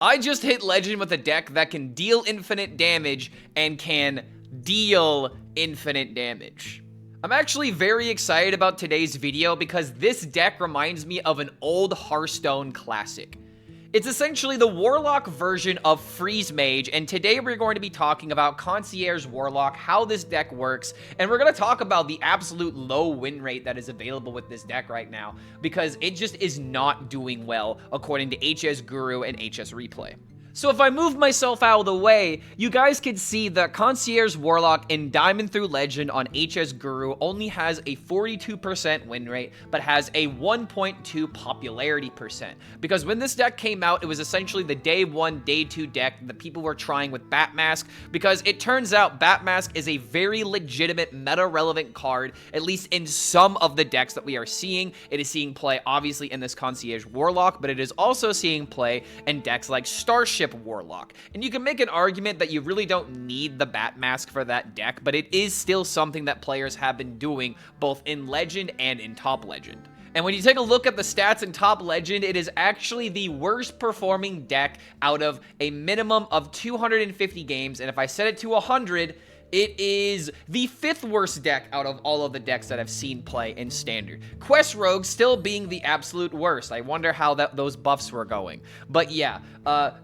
I just hit Legend with a deck that can deal infinite damage and can deal infinite damage. I'm actually very excited about today's video because this deck reminds me of an old Hearthstone classic. It's essentially the Warlock version of Freeze Mage, and today we're going to be talking about Concierge Warlock, how this deck works, and we're going to talk about the absolute low win rate that is available with this deck right now, because it just is not doing well according to HS Guru and HSReplay. So if I move myself out of the way, you guys can see that Concierge Warlock in Diamond through Legend on HS Guru only has a 42% win rate, but has a 1.2 popularity percent. Because when this deck came out, it was essentially the day 1, day 2 deck that people were trying with Batmask, because it turns out Batmask is a very legitimate meta-relevant card, at least in some of the decks that we are seeing. It is seeing play, obviously, in this Concierge Warlock, but it is also seeing play in decks like Starship Warlock. And you can make an argument that you really don't need the Batmask for that deck, but it is still something that players have been doing both in Legend and in Top Legend. And when you take a look at the stats in Top Legend, it is actually the worst performing deck out of a minimum of 250 games, and if I set it to 100, it is the 5th worst deck out of all of the decks that I've seen play in Standard. Quest Rogue still being the absolute worst. I wonder how those buffs were going. But yeah,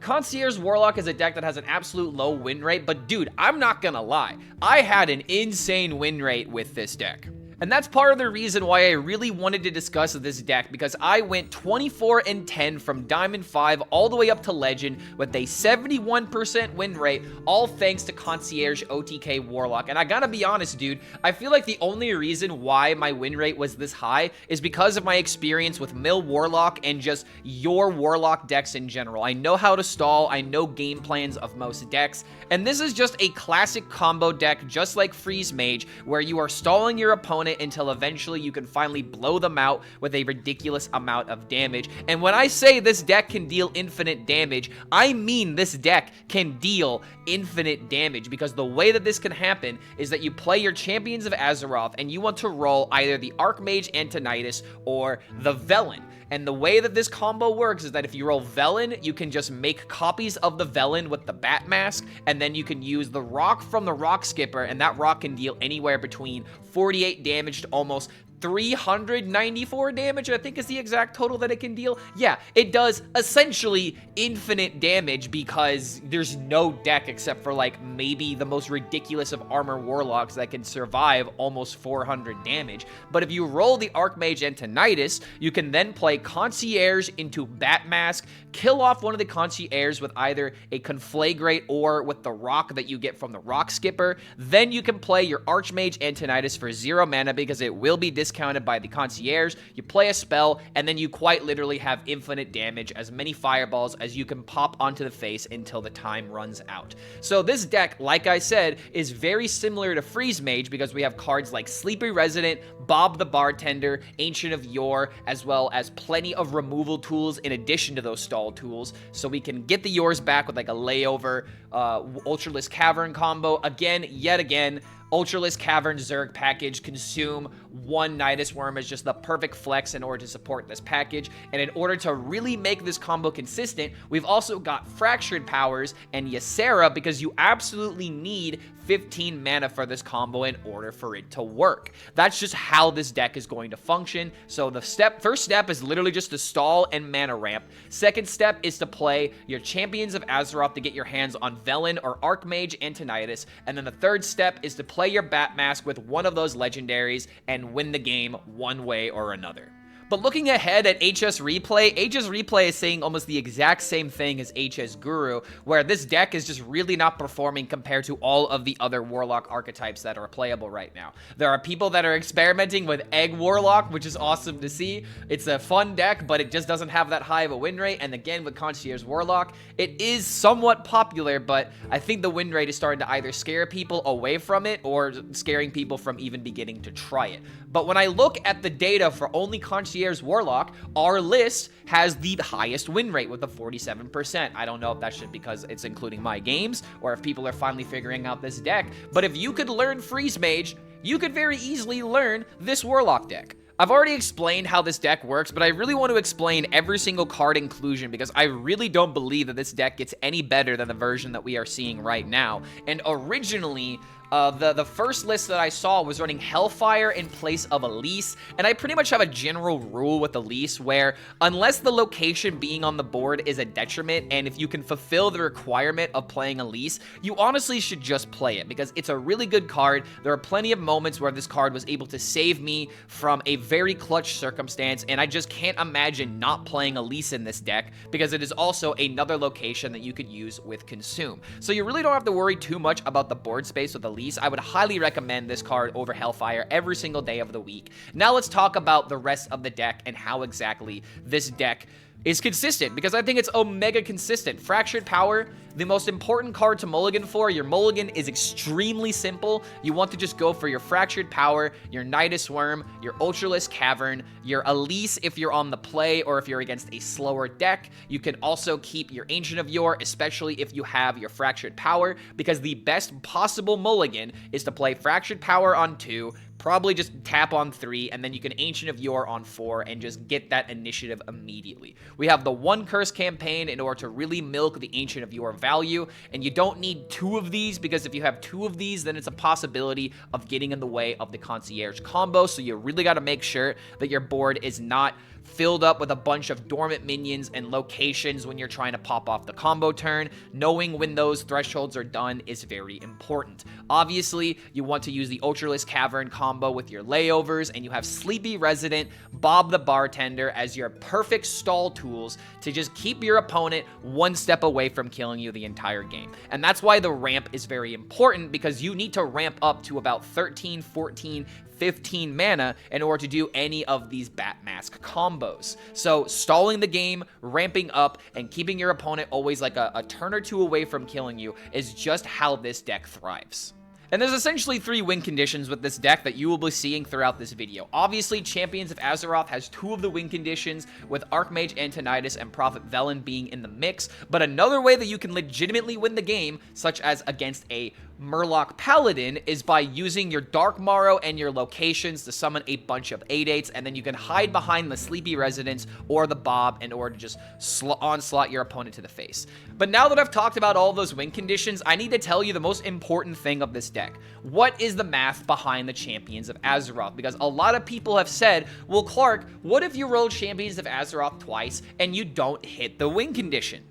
Concierge Warlock is a deck that has an absolute low win rate, but dude, I'm not gonna lie. I had an insane win rate with this deck. And that's part of the reason why I really wanted to discuss this deck, because I went 24-10 from Diamond 5 all the way up to Legend with a 71% win rate, all thanks to Concierge OTK Warlock. And I gotta be honest, dude, I feel like the only reason why my win rate was this high is because of my experience with Mill Warlock and just your Warlock decks in general. I know how to stall, I know game plans of most decks, and this is just a classic combo deck, just like Freeze Mage, where you are stalling your opponent until eventually you can finally blow them out with a ridiculous amount of damage. And when I say this deck can deal infinite damage, I mean this deck can deal infinite damage, because the way that this can happen is that you play your Champions of Azeroth and you want to roll either the Archmage Antonidas or the Velen. And the way that this combo works is that if you roll Velen, you can just make copies of the Velen with the Batmask, and then you can use the rock from the Rock Skipper, and that rock can deal anywhere between 48 damage to almost 394 damage, I think is the exact total that it can deal. Yeah, it does essentially infinite damage, because there's no deck except for like maybe the most ridiculous of Armor Warlocks that can survive almost 400 damage. But if you roll the Archmage Antonidas, you can then play Concierge into Batmask, kill off one of the Concierges with either a Conflagrate or with the rock that you get from the Rock Skipper. Then you can play your Archmage Antonidas for 0 mana, because it will be discounted by the Concierge. You play a spell, and then you quite literally have infinite damage, as many fireballs as you can pop onto the face until the time runs out. So this deck, like I said, is very similar to Freeze Mage, because we have cards like Sleepy Resident, Bob the Bartender, Ancient of Yore, as well as plenty of removal tools in addition to those stall tools, so we can get the Yours back with like a Layover, Ultralisk Cavern combo. Yet again, Ultralisk Cavern Zerg package, consume 1 Nidus Worm is just the perfect flex in order to support this package. And in order to really make this combo consistent, we've also got Fractured Powers and Ysera, because you absolutely need 15 mana for this combo in order for it to work. That's just how this deck is going to function. So the first step is literally just to stall and mana ramp. Second step is to play your Champions of Azeroth to get your hands on Velen or Archmage Antonidas. And then the third step is to play your Batmask with one of those legendaries and win the game one way or another. But looking ahead at HSReplay is saying almost the exact same thing as HS Guru, where this deck is just really not performing compared to all of the other Warlock archetypes that are playable right now. There are people that are experimenting with Egg Warlock, which is awesome to see. It's a fun deck, but it just doesn't have that high of a win rate. And again, with Concierge Warlock, it is somewhat popular, but I think the win rate is starting to either scare people away from it or scaring people from even beginning to try it. But when I look at the data for only Concierge Warlock, our list has the highest win rate with a 47%. I don't know if that's just because it's including my games or if people are finally figuring out this deck, but if you could learn Freeze Mage, you could very easily learn this Warlock deck. I've already explained how this deck works, but I really want to explain every single card inclusion because I really don't believe that this deck gets any better than the version that we are seeing right now. And originally, the first list that I saw was running Hellfire in place of Elise, and I pretty much have a general rule with Elise where unless the location being on the board is a detriment, and if you can fulfill the requirement of playing Elise, you honestly should just play it because it's a really good card. There are plenty of moments where this card was able to save me from a very clutch circumstance, and I just can't imagine not playing Elise in this deck because it is also another location that you could use with Consume. So you really don't have to worry too much about the board space with Elise. I would highly recommend this card over Hellfire every single day of the week. Now let's talk about the rest of the deck and how exactly this deck is consistent, because I think it's omega consistent. Fractured Power, the most important card to mulligan for. Your mulligan is extremely simple. You want to just go for your Fractured Power, your Nidus Worm, your Ultralisk Cavern, your Elise if you're on the play or if you're against a slower deck. You can also keep your Ancient of Yore, especially if you have your Fractured Power, because the best possible mulligan is to play Fractured Power on 2, probably just tap on 3, and then you can Ancient of Yore on 4 and just get that initiative immediately. We have the 1 Curse campaign in order to really milk the Ancient of Yore value, and you don't need 2 of these because if you have 2 of these, then it's a possibility of getting in the way of the Concierge combo, so you really got to make sure that your board is not filled up with a bunch of dormant minions and locations when you're trying to pop off the combo turn. Knowing when those thresholds are done is very important. Obviously, you want to use the Ultralisk Cavern combo with your layovers, and you have Sleepy Resident, Bob the Bartender as your perfect stall tools to just keep your opponent one step away from killing you the entire game. And that's why the ramp is very important, because you need to ramp up to about 13, 14, 15 mana in order to do any of these Bat Mask combos. So stalling the game, ramping up, and keeping your opponent always like a turn or 2 away from killing you is just how this deck thrives. And there's essentially 3 win conditions with this deck that you will be seeing throughout this video. Obviously, Champions of Azeroth has 2 of the win conditions, with Archmage Antonidas and Prophet Velen being in the mix, but another way that you can legitimately win the game, such as against a Murloc Paladin, is by using your Dark Morrow and your locations to summon a bunch of 8/8s, and then you can hide behind the Sleepy Residents or the Bob in order to just onslaught your opponent to the face. But now that I've talked about all those win conditions, I need to tell you the most important thing of this deck. What is the math behind the Champions of Azeroth? Because a lot of people have said, well, Clark, what if you roll Champions of Azeroth twice and you don't hit the win condition?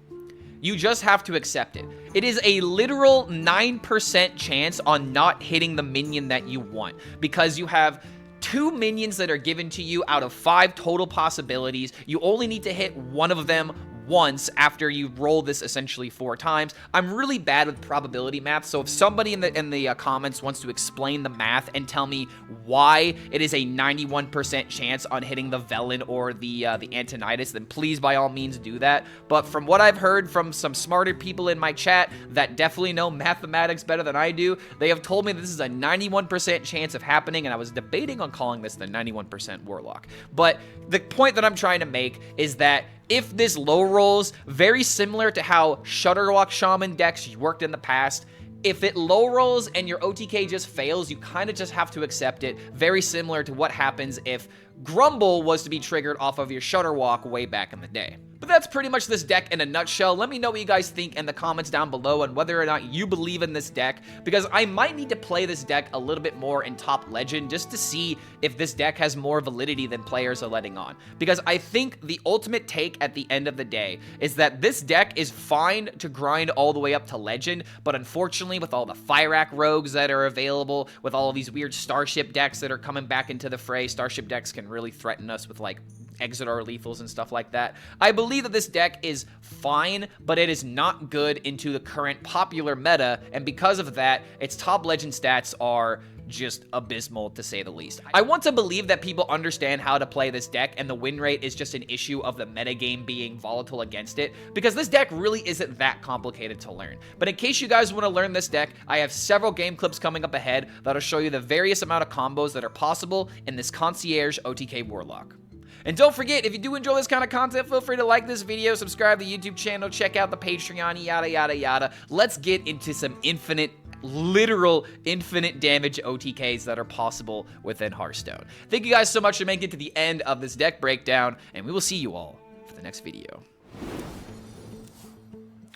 You just have to accept it. It is a literal 9% chance on not hitting the minion that you want, because you have 2 minions that are given to you out of 5 total possibilities. You only need to hit 1 of them once after you roll this essentially 4 times. I'm really bad with probability math, so if somebody in the comments wants to explain the math and tell me why it is a 91% chance on hitting the Velen or the Antonidas, then please by all means do that. But from what I've heard from some smarter people in my chat that definitely know mathematics better than I do, they have told me this is a 91% chance of happening, and I was debating on calling this the 91% Warlock. But the point that I'm trying to make is that if this low rolls, very similar to how Shutterwalk Shaman decks worked in the past, if it low rolls and your OTK just fails, you kind of just have to accept it. Very similar to what happens if Grumble was to be triggered off of your Shutterwalk way back in the day. But that's pretty much this deck in a nutshell. Let me know what you guys think in the comments down below and whether or not you believe in this deck, because I might need to play this deck a little bit more in Top Legend just to see if this deck has more validity than players are letting on. Because I think the ultimate take at the end of the day is that this deck is fine to grind all the way up to Legend, but unfortunately with all the Fire Act rogues that are available, with all of these weird Starship decks that are coming back into the fray, Starship decks can really threaten us with like Exodar lethals and stuff like that. I believe that this deck is fine, but it is not good into the current popular meta, and because of that, its top legend stats are just abysmal, to say the least. I want to believe that people understand how to play this deck, and the win rate is just an issue of the metagame being volatile against it, because this deck really isn't that complicated to learn. But in case you guys want to learn this deck, I have several game clips coming up ahead that'll show you the various amount of combos that are possible in this Concierge OTK Warlock. And don't forget, if you do enjoy this kind of content, feel free to like this video, subscribe to the YouTube channel, check out the Patreon, yada, yada, yada. Let's get into some infinite literal infinite damage OTKs that are possible within Hearthstone. Thank you guys so much for making it to the end of this deck breakdown, and we will see you all for the next video.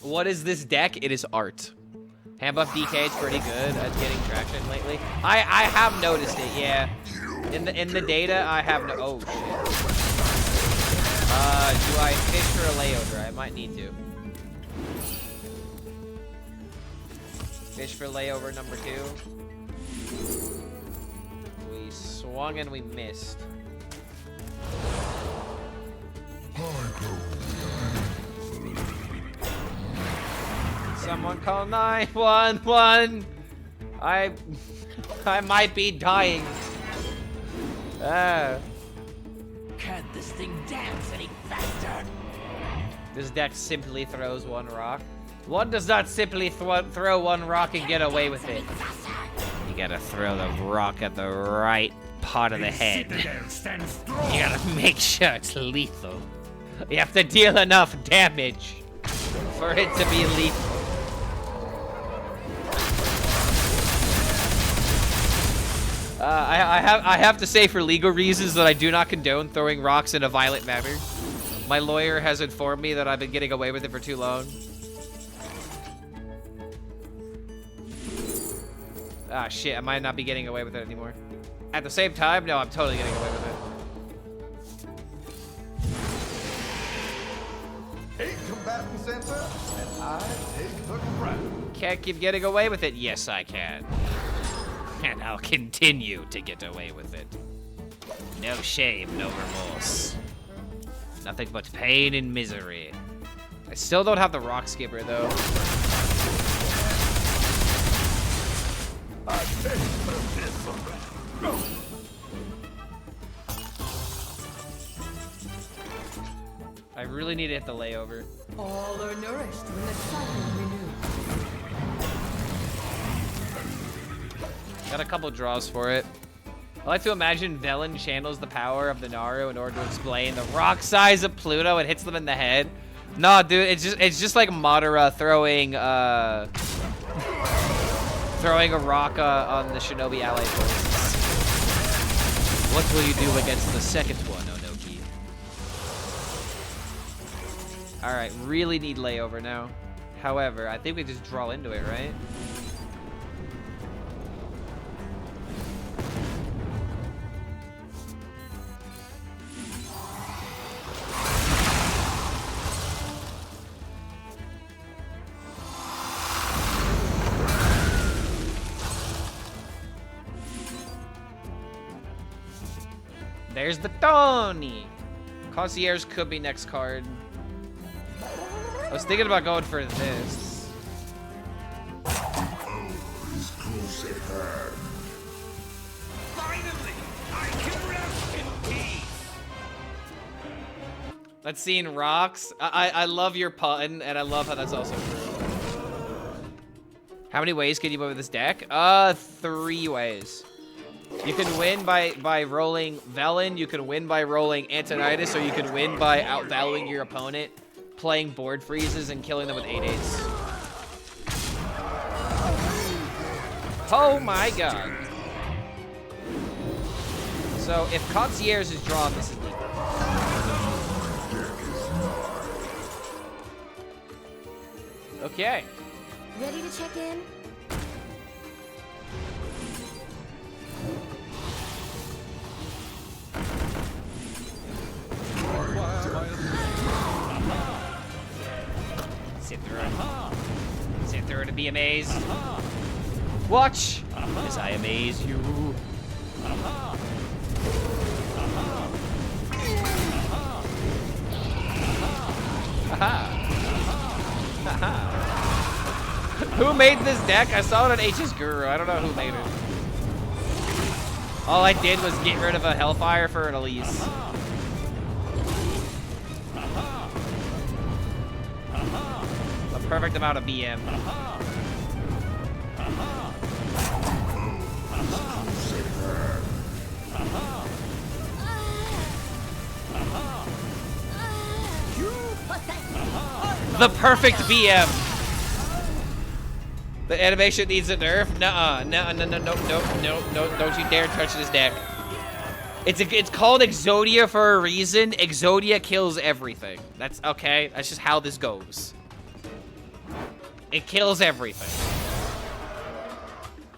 What is this deck? It is art. Hand buff DK is pretty good at getting traction lately. I have noticed it, yeah. In the data, I have no. Oh shit. Do I fish for a layover? I might need to. Fish for layover number 2. We swung and we missed. Someone call 911. I might be dying. Can't this thing dance any faster? This deck simply throws one rock. One does not simply throw one rock and get away with it. You gotta throw the rock at the right part of the head. You gotta make sure it's lethal. You have to deal enough damage for it to be lethal. I have to say, for legal reasons, that I do not condone throwing rocks in a violent manner. My lawyer has informed me that I've been getting away with it for too long. Ah, shit, I might not be getting away with it anymore. At the same time, no, I'm totally getting away with it. 8 combatant center, and I take the crown. Can't keep getting away with it. Yes, I can. And I'll continue to get away with it. No shame, no remorse. Nothing but pain and misery. I still don't have the rock skipper, though. I really need to hit the layover. All are nourished when the cycle renews. Got a couple draws for it. I like to imagine Velen channels the power of the Naru in order to explain the rock size of Pluto and hits them in the head. Nah, dude, it's just like Madara throwing throwing a rock on the Shinobi allied forces. What will you do against the second one, Onoki? All right, really need layover now. However, I think we just draw into it, right? There's the Tony. Concierge could be next card. I was thinking about going for this. Finally, I can rest in peace. Let's see in rocks. I love your pun, and I love how that's also true. How many ways can you win with this deck? 3 ways. You can win by rolling Velen, you can win by rolling Antonidas, or you can win by outvaluing your opponent, playing board freezes, and killing them with 8/8s. Oh my god. So if Concierge is drawn, this is legal. Okay. Ready to check in? Sit through it. Sit through it to be amazed. Watch as I amaze you. Who made this deck? I saw it on HS Guru. I don't know who made it. All I did was get rid of a Hellfire for an Elise. A perfect amount of BM. The perfect BM. The animation needs a nerf. Nuh-uh. No. Don't you dare touch this deck. It's called Exodia for a reason. Exodia kills everything. That's okay. That's just how this goes. It kills everything.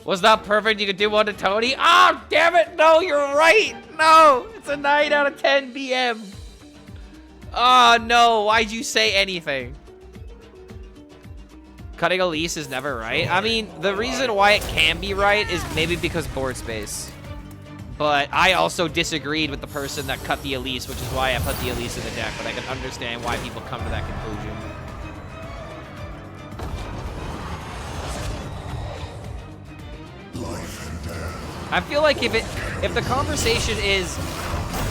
Was that perfect? You could do one to Tony? Oh, damn it. No, you're right. No, it's a 9 out of 10 BM. Oh, no. Why'd you say anything? Cutting a lease is never right. I mean, the reason why it can be right is maybe because board space. But I also disagreed with the person that cut the Elise, which is why I put the Elise in the deck. But I can understand why people come to that conclusion. I feel like if the conversation is,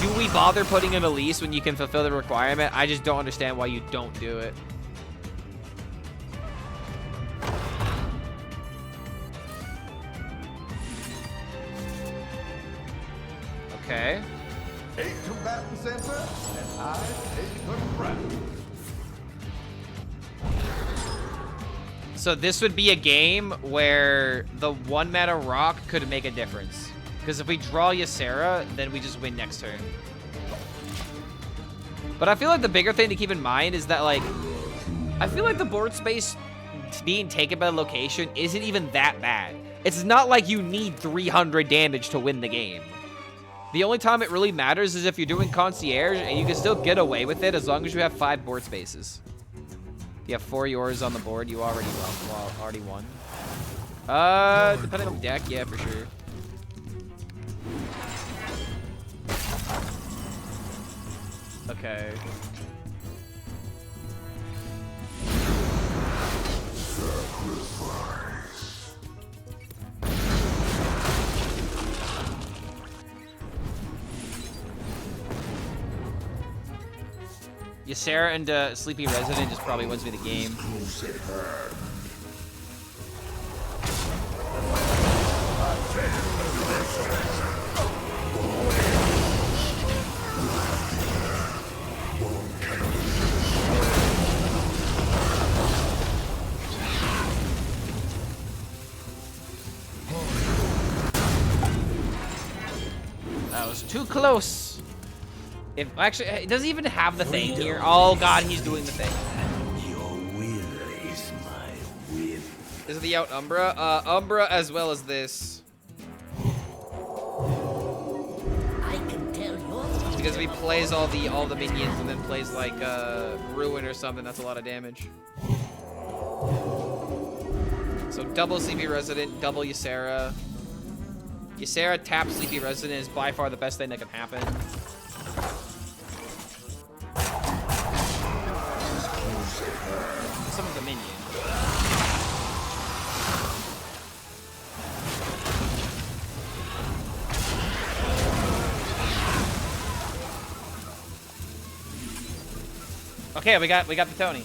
do we bother putting in Elise when you can fulfill the requirement? I just don't understand why you don't do it. Okay. 8 combatant center, and I take the crown. So this would be a game where the 1 mana rock could make a difference. Because if we draw Ysera, then we just win next turn. But I feel like the bigger thing to keep in mind is that, like, I feel like the board space being taken by the location isn't even that bad. It's not like you need 300 damage to win the game. The only time it really matters is if you're doing Concierge, and you can still get away with it as long as you have 5 board spaces. If you have 4 yours on the board, you already won. Depending on the deck, yeah, for sure. Okay. Ysera and Sleepy Resident just probably wins me the game. That was too close. If actually, it doesn't even have the thing here. Oh god, he's doing the thing. Your will is my will. Is it the out Umbra? Umbra as well as this. I can tell your Because if he plays all the minions and then plays like Ruin or something, that's a lot of damage. So double Sleepy Resident, double Ysera. Ysera tap Sleepy Resident is by far the best thing that can happen. Some of the minions. Okay, we got the Tony.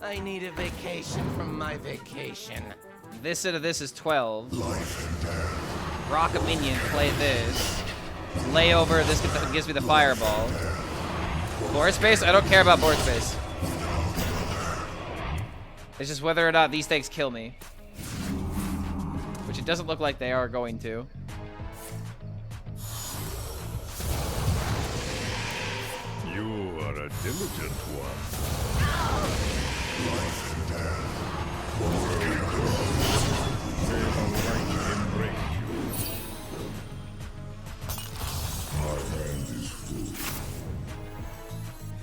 I need a vacation from my vacation. This out of this is 12. Rock a minion, play this. Layover, this gives me the fireball. Board space? I don't care about board space. It's just whether or not these things kill me. Which it doesn't look like they are going to. You are a diligent one. Life and death. May the light embrace you. My hand is full.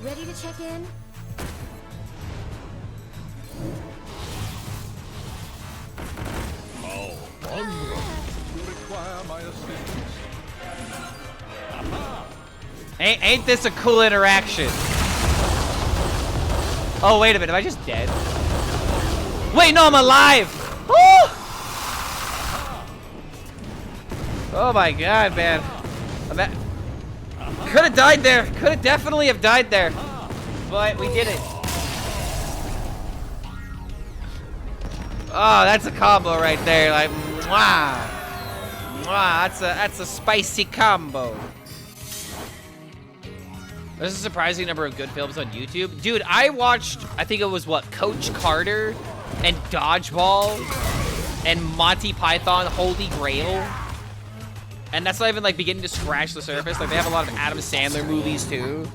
Ready to check in? How wondrous. You require my assistance. Ain't this a cool interaction? Oh, wait a minute. Am I just dead? Wait, no, I'm alive! Woo! Oh my god, man. Could have died there. Could have definitely have died there. But we did it. Oh, that's a combo right there. Like, mwah. Mwah, that's a spicy combo. There's a surprising number of good films on YouTube. Dude, I watched, I think it was what, Coach Carter and Dodgeball and Monty Python Holy Grail. And that's not even like beginning to scratch the surface. Like they have a lot of Adam Sandler movies too.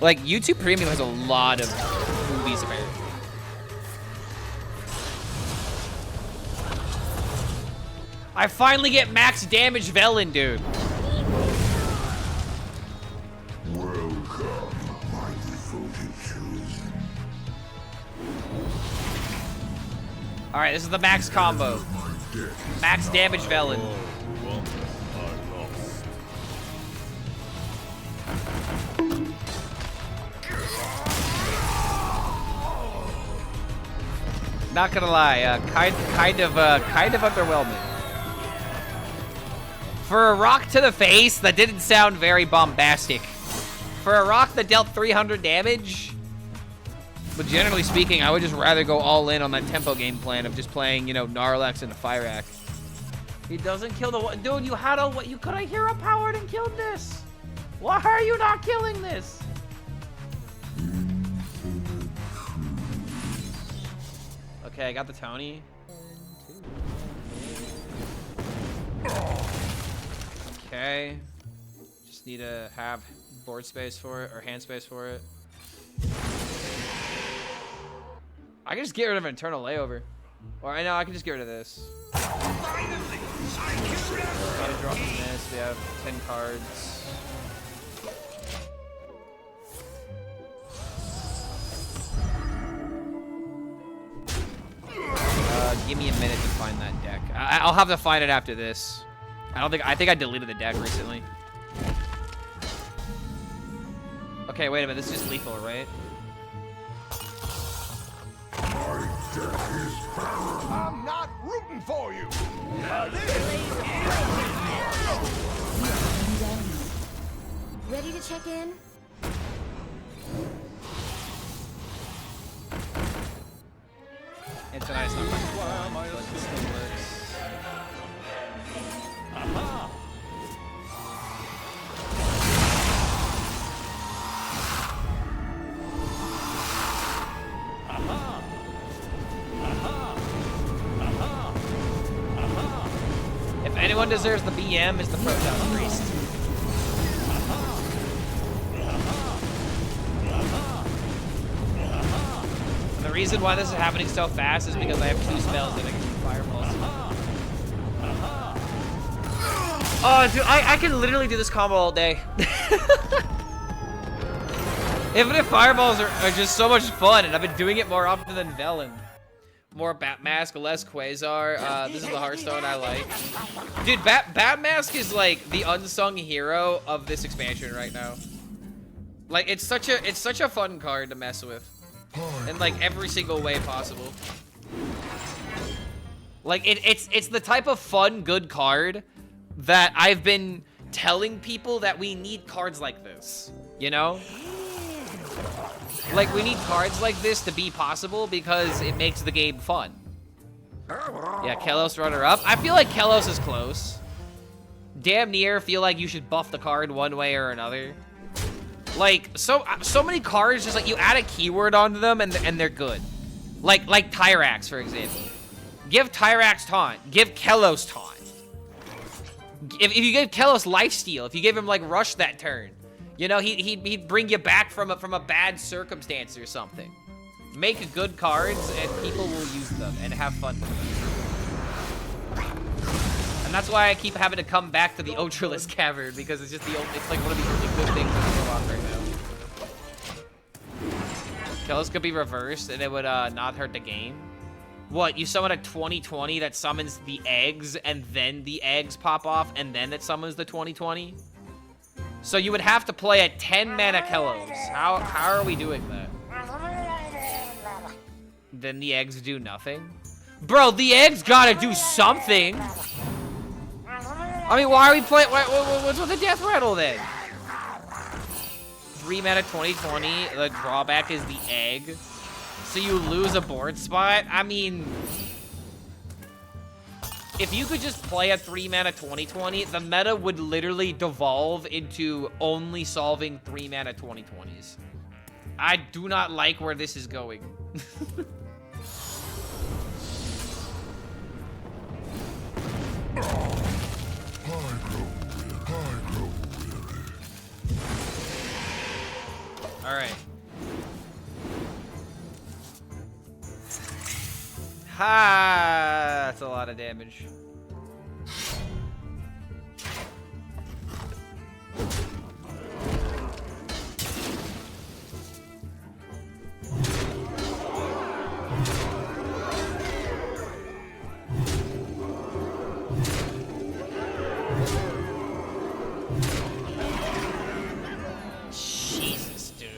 Like YouTube Premium has a lot of movies apparently. I finally get max damage Velen, dude. Welcome, my devoted chosen. All right, this is the max combo. Max damage Velen. Not gonna lie, kind of underwhelming. For a rock to the face, that didn't sound very bombastic. For a rock that dealt 300 damage, but generally speaking, I would just rather go all in on that tempo game plan of just playing, you know, Gnarlax and the Fire Act. He doesn't kill the one. Dude, you had a, you could have hero powered and killed this. Why are you not killing this? Okay, I got the Tony. Okay. Just need to have board space for it, or hand space for it. I can just get rid of Eternal Layover. Or I know I can just get rid of this. Finally, I can Gotta drop this. We have 10 cards. Give me a minute to find that deck. I'll have to find it after this. I think I deleted the deck recently. Okay, wait a minute. This is just lethal, right? I'm not rooting for you. Ready to check in? It's a nice number. But it still works. Aha! Aha! Aha! Aha! Aha! If anyone deserves the BM, it's the Protoss Priest. And the reason why this is happening so fast is because I have 2 spells that I can do fireballs. Oh, dude, I can literally do this combo all day. Infinite fireballs are just so much fun, and I've been doing it more often than Velen. More Bat Mask, less Quasar. This is the Hearthstone I like. Dude, Bat Mask is like the unsung hero of this expansion right now. Like it's such a fun card to mess with, in like every single way possible. Like it's the type of fun, good card that I've been telling people that we need cards like this. You know? Like, we need cards like this to be possible because it makes the game fun. Yeah, Kelos runner-up. I feel like Kelos is close. Damn near feel like you should buff the card one way or another. Like, so many cards, just like, you add a keyword onto them and they're good. Like Tyrax, for example. Give Tyrax taunt. Give Kelos taunt. If you give Kelos lifesteal, if you give him, like, rush that turn. You know, he'd bring you back from a bad circumstance or something. Make good cards, and people will use them and have fun with them. And that's why I keep having to come back to the Ultralisk Cavern, because it's just it's like one of the only good things in the block right now. Kelos could be reversed, and it would not hurt the game. What, you summon a 2020 that summons the eggs, and then the eggs pop off, and then it summons the 2020? So you would have to play a 10-mana Kelos. How are we doing that? Then the eggs do nothing? Bro, the eggs gotta do something! I mean, why are we playing? What's with the death rattle then? 3-mana 2020, the drawback is the egg. So you lose a board spot? I mean... if you could just play a 3-mana 20/20, the meta would literally devolve into only solving 3-mana 20/20s. I do not like where this is going. All right. Ha! That's a lot of damage. Jesus, dude.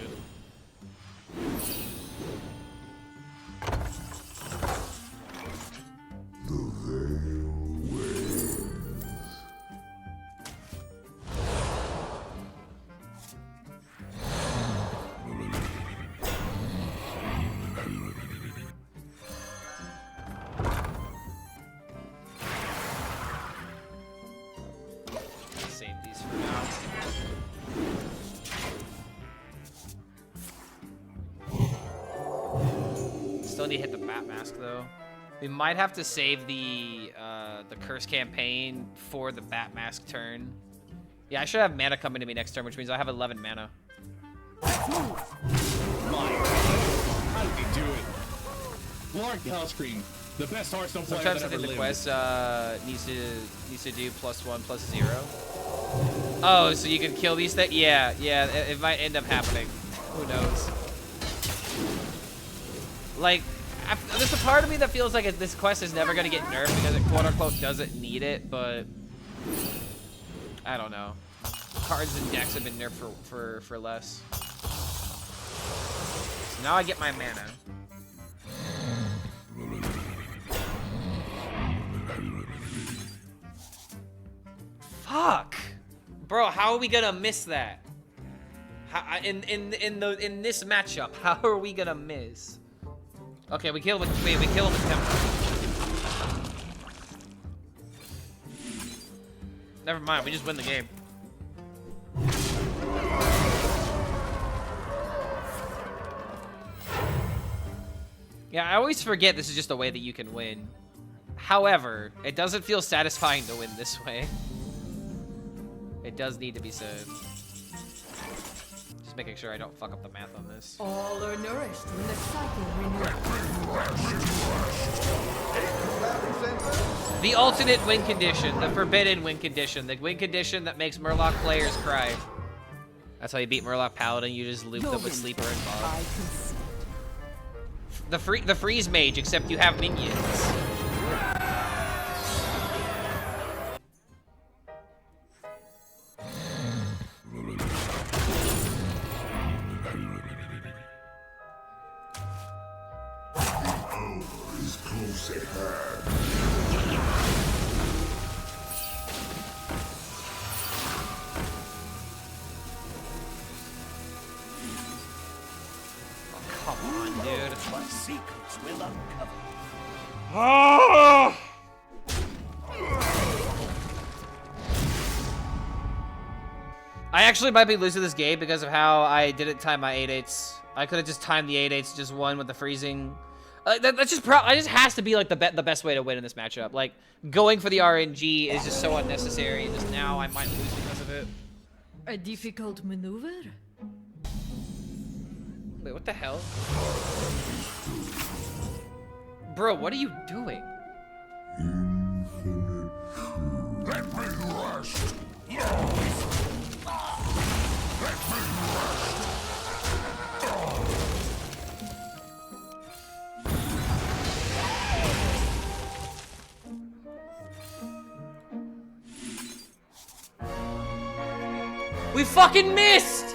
Save these for now. Still need to hit the Bat Mask though. We might have to save the Curse campaign for the Bat Mask turn. Yeah, I should have mana coming to me next turn, which means I have 11 mana. How did he do it? Warlock HELLSCREAM, the best Hearthstone player Sometimes I that ever think the lived. quest needs to do +1/+0. Oh, so you can kill these things? Yeah, it might end up happening. Who knows? Like, there's a part of me that feels like this quest is never gonna get nerfed because it quote-unquote doesn't need it, but I don't know. Cards and decks have been nerfed for less. So now I get my mana. Fuck, bro! How are we gonna miss that? How, in this matchup, how are we gonna miss? Okay, we kill him with Temper. Never mind, we just win the game. Yeah, I always forget this is just a way that you can win. However, it doesn't feel satisfying to win this way. It does need to be said. Just making sure I don't fuck up the math on this. All are nourished when the cycle renews. The alternate win condition, the forbidden win condition, the win condition that makes Murloc players cry. That's how you beat Murloc Paladin, you just loop them with Sleeper and Bob. I concede. The Freeze Mage, except you have minions. What secrets will uncover? I actually might be losing this game because of how I didn't time my 8/8s. I could have just timed the 8/8s, just won with the freezing. That's just it just has to be like the best way to win in this matchup. Like going for the RNG is just so unnecessary. And just now I might lose because of it. A difficult maneuver? Wait, what the hell? Bro, what are you doing? Let me rest. We fucking missed!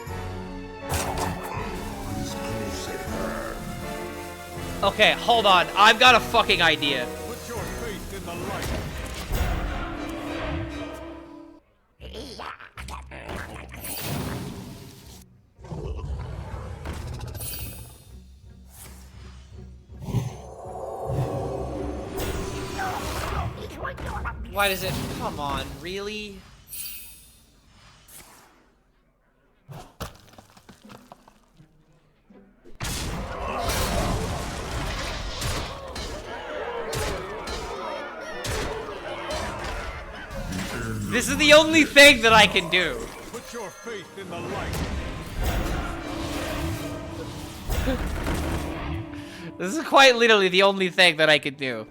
Okay, hold on. I've got a fucking idea. Put your faith in the light. Why does it? Come on, really? This is the only thing that I can do. Put your faith in the light. This is quite literally the only thing that I can do.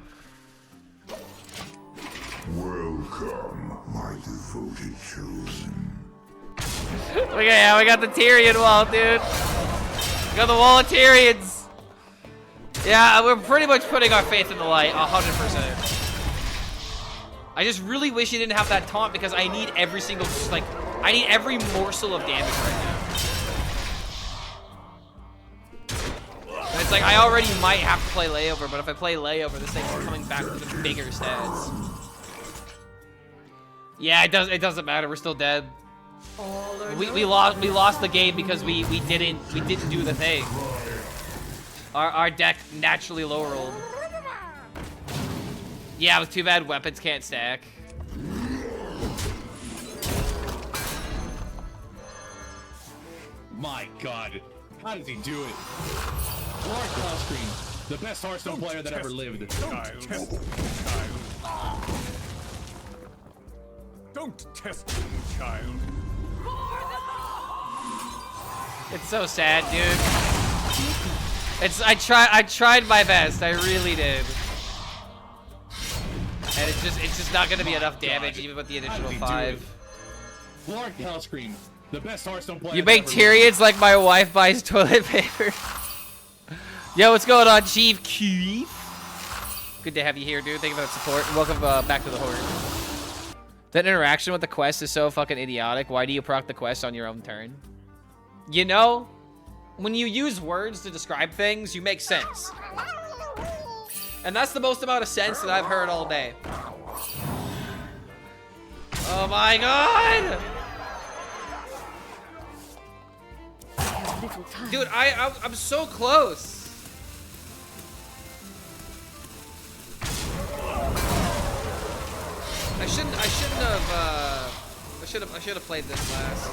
Welcome, my devoted chosen. Okay, yeah, we got the Tyrion wall, dude. We got the wall of Tyrions. Yeah, we're pretty much putting our faith in the light, 100%. I just really wish he didn't have that taunt because I need every single, like, I need every morsel of damage right now. And it's like, I already might have to play Layover, but if I play Layover, this thing's coming back with the bigger stats. Yeah, it doesn't matter, we're still dead. We lost the game because we didn't do the thing. Our deck naturally low rolled. Yeah, it was too bad weapons can't stack. My God, how does he do it? Lord HELLSCREAM, the best Hearthstone player that ever lived. Child. Child. Don't test me, child. It's so sad, dude. I tried my best. I really did. And it's just not gonna be enough damage even with the additional 5. Lord HELLSCREAM, the best Hearthstone player. You make Tyrions like my wife buys toilet paper. Yo, what's going on, Chief Keith? Good to have you here, dude. Thank you for that support. Welcome back to the Horde. That interaction with the quest is so fucking idiotic. Why do you proc the quest on your own turn? You know, when you use words to describe things, you make sense. And that's the most amount of sense that I've heard all day. Oh my God! Dude, I'm so close. I should have played this last.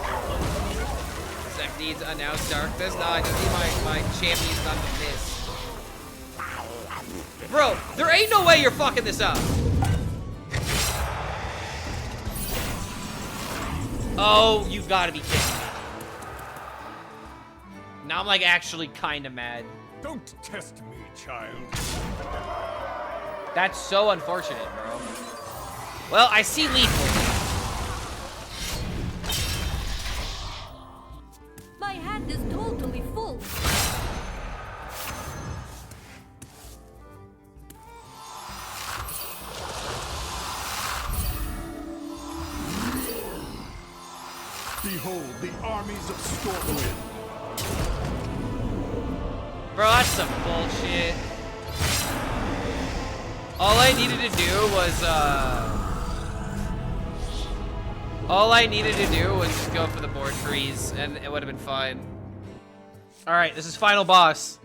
Zach needs announced darkness. No, I just need my champions not to miss. Bro, there ain't no way you're fucking this up. Oh, you've got to be kidding me. Now I'm like actually kind of mad. Don't test me, child. That's so unfortunate, bro. Well, I see lethal. My hand is totally full. Behold the armies of Stormwind. Bro, that's some bullshit. All I needed to do was just go for the board freeze, and it would have been fine. All right, this is final boss.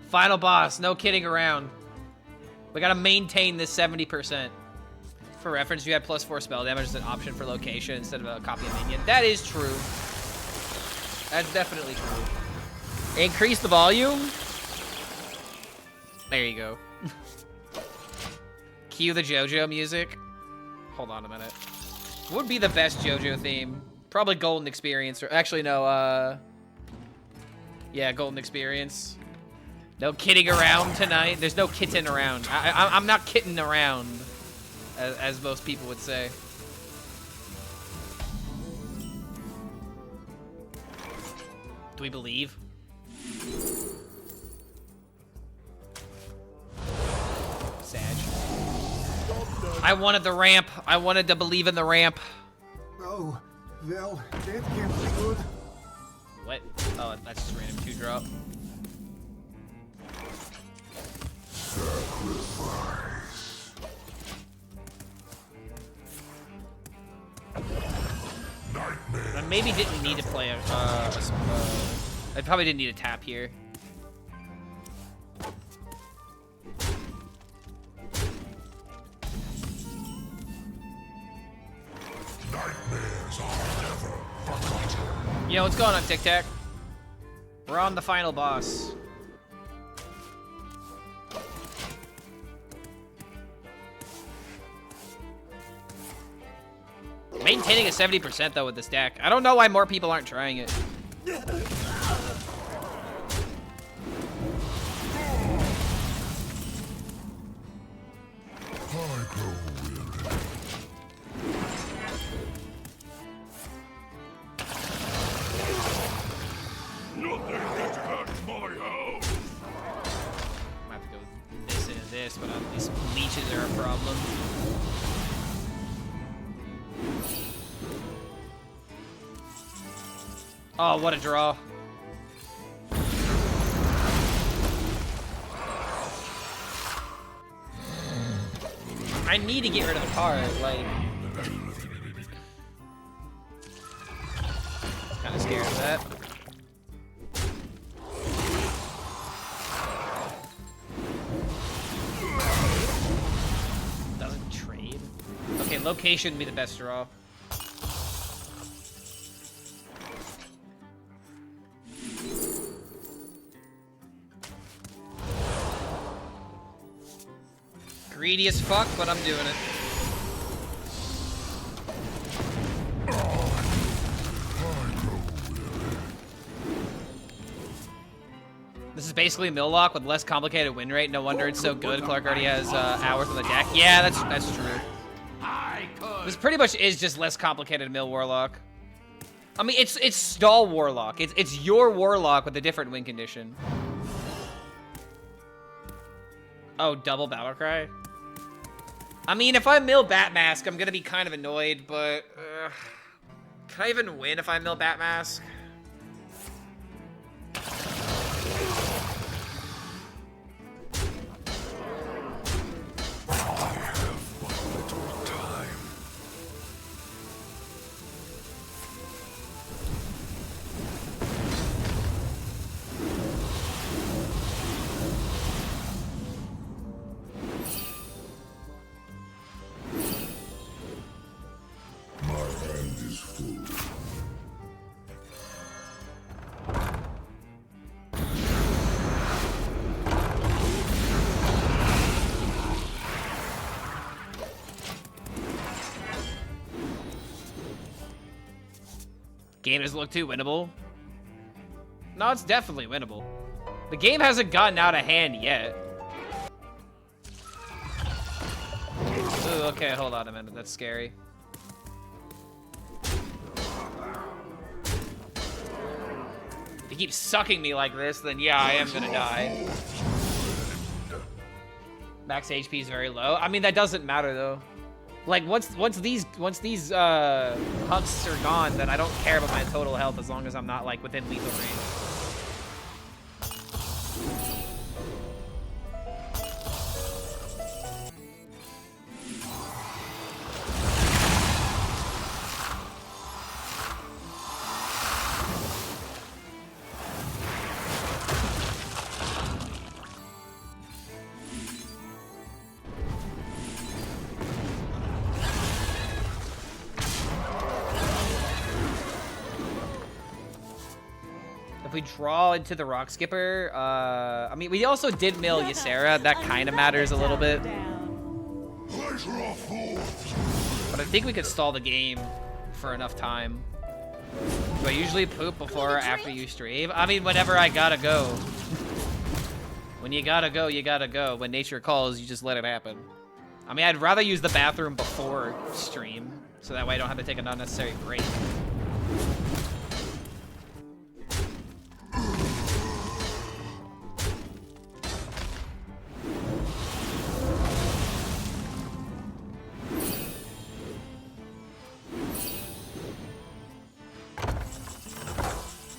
Final boss, no kidding around. We gotta maintain this 70%. For reference, you had +4 spell damage as an option for location instead of a copy of minion. That is true. That's definitely true. Increase the volume. There you go. Cue the JoJo music. Hold on a minute. What would be the best JoJo theme? Probably Golden Experience. Or actually, no. Yeah, Golden Experience. No kidding around tonight. There's no kitten around. I'm not kidding around, as most people would say. Do we believe? Sag. I wanted the ramp. I wanted to believe in the ramp. Oh, well, that can't be good. What? Oh, that's just random 2-drop. I maybe didn't need to play a I probably didn't need a tap here. Yo, what's going on, Tic Tac? We're on the final boss. Maintaining a 70% though with this deck. I don't know why more people aren't trying it. But these leeches are a problem. Oh, what a draw. I need to get rid of the card, like... Kinda scared of that. Okay, location would be the best draw. Greedy as fuck, but I'm doing it. This is basically Milllock with less complicated win rate. No wonder it's so good. Clark already has hours on the deck. Yeah, that's true. This pretty much is just less complicated Mill Warlock. I mean, it's stall Warlock. It's your Warlock with a different win condition. Oh, double Battlecry? I mean, if I mill Bat Mask, I'm gonna be kind of annoyed, but... can I even win if I mill Bat Mask? Game doesn't look too winnable. No, it's definitely winnable. The game hasn't gotten out of hand yet. Ooh, okay, hold on a minute. That's scary. If he keeps sucking me like this, then yeah, I am gonna die. Max HP is very low. I mean, that doesn't matter though. Like once these hooks are gone, then I don't care about my total health as long as I'm not like within lethal range. We draw into the Rock Skipper. I mean, we also did mill Ysera. That kind of matters a little bit. But I think we could stall the game for enough time. Do I usually poop before or after you stream? I mean, whenever I gotta go. When you gotta go, you gotta go. When nature calls, you just let it happen. I mean, I'd rather use the bathroom before stream, so that way I don't have to take an unnecessary break.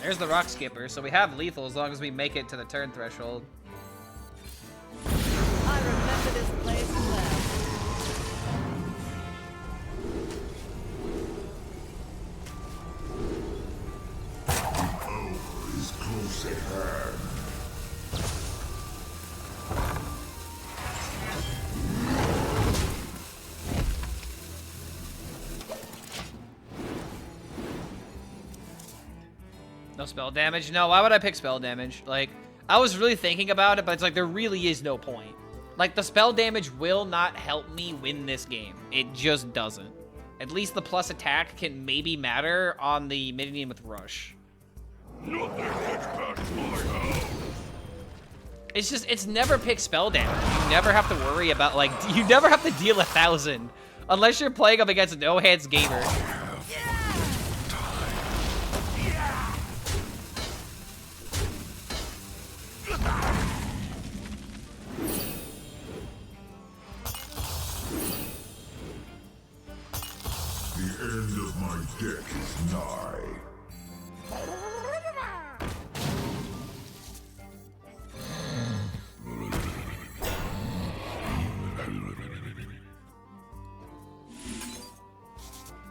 There's the Rock Skipper, so we have lethal as long as we make it to the turn threshold. I remember this place well. Is close at hand. No spell damage? No, why would I pick spell damage? Like, I was really thinking about it, but it's like, there really is no point. Like, the spell damage will not help me win this game. It just doesn't. At least the plus attack can maybe matter on the minion with rush. It's just, it's never pick spell damage. You never have to worry about, like, you never have to deal 1,000. Unless you're playing up against a no-hands gamer. The end of my deck is nigh.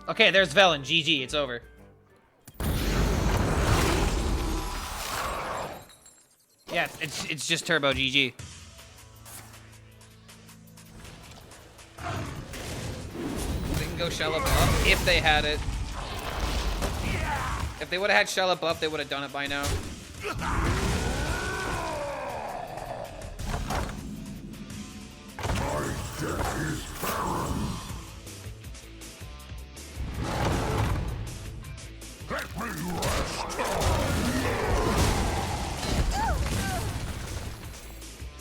Okay, there's Velen. GG, it's over. Yeah, it's just turbo GG. They can go shell up if they had it. If they would have had shell up buff, they would have done it by now. My deck is barren. Let me rest.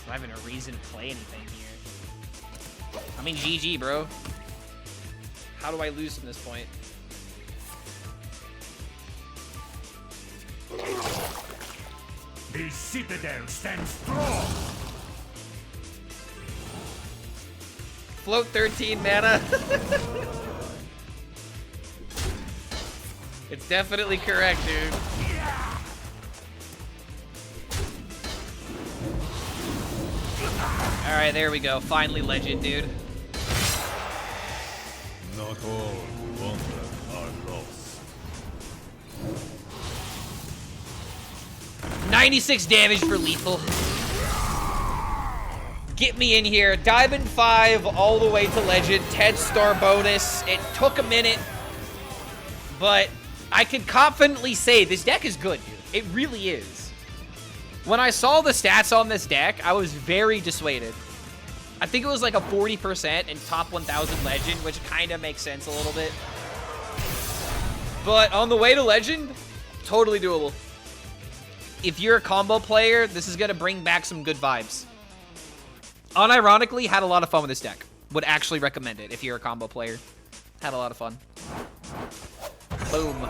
Not even a reason to play anything here. I mean, GG, bro. How do I lose from this point? The citadel stands strong. Float 13 mana. It's definitely correct, dude. Alright, there we go. Finally legend, dude. Not all who wander are lost. 96 damage for lethal. Get me in here. Diamond 5 all the way to legend. 10 star bonus. It took a minute, but I can confidently say this deck is good, dude. It really is. When I saw the stats on this deck, I was very dissuaded. I think it was like a 40% in top 1000 legend, which kind of makes sense a little bit. But on the way to legend, totally doable. If you're a combo player, this is going to bring back some good vibes. Unironically, had a lot of fun with this deck. Would actually recommend it if you're a combo player. Had a lot of fun. Boom.